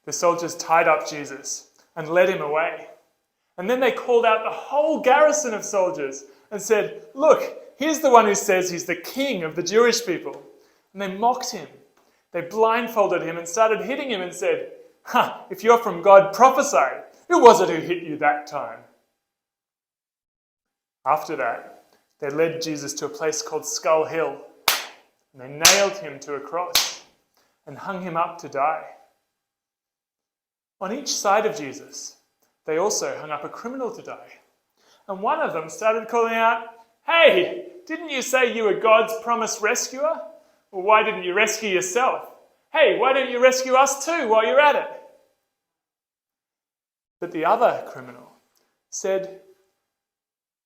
The soldiers tied up Jesus and led him away. And then they called out the whole garrison of soldiers and said, "Look, here's the one who says he's the king of the Jewish people." And they mocked him. They blindfolded him and started hitting him and said, "If you're from God, prophesy. Who was it who hit you that time?" After that, they led Jesus to a place called Skull Hill, and they nailed him to a cross and hung him up to die. On each side of Jesus, they also hung up a criminal to die. And one of them started calling out, "Hey, didn't you say you were God's promised rescuer? Well, why didn't you rescue yourself? Hey, why don't you rescue us too while you're at it?" But the other criminal said,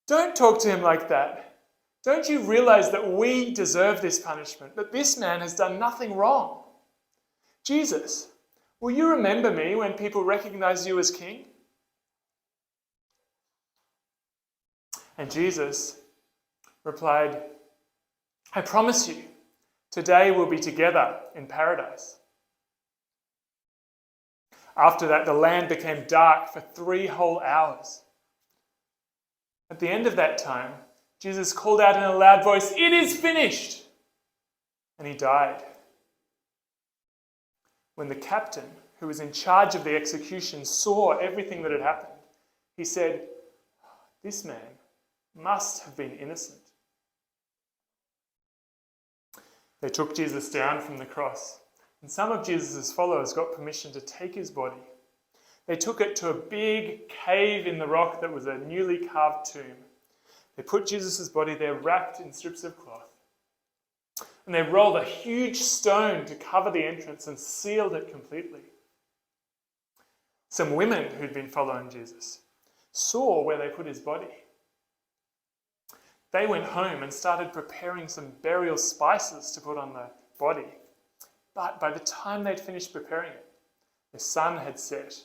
"Don't talk to him like that. Don't you realize that we deserve this punishment, that this man has done nothing wrong? Jesus, will you remember me when people recognize you as king?" And Jesus replied, "I promise you, today we'll be together in paradise." After that, the land became dark for 3 whole hours. At the end of that time, Jesus called out in a loud voice, "It is finished!" And he died. When the captain, who was in charge of the execution, saw everything that had happened, he said, "This man must have been innocent." They took Jesus down from the cross, and some of Jesus' followers got permission to take his body. They took it to a big cave in the rock that was a newly carved tomb. They put Jesus' body there wrapped in strips of cloth. And they rolled a huge stone to cover the entrance and sealed it completely. Some women who'd been following Jesus saw where they put his body. They went home and started preparing some burial spices to put on the body. But by the time they'd finished preparing it, the sun had set.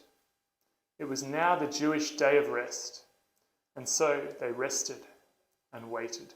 It was now the Jewish day of rest, and so they rested and waited.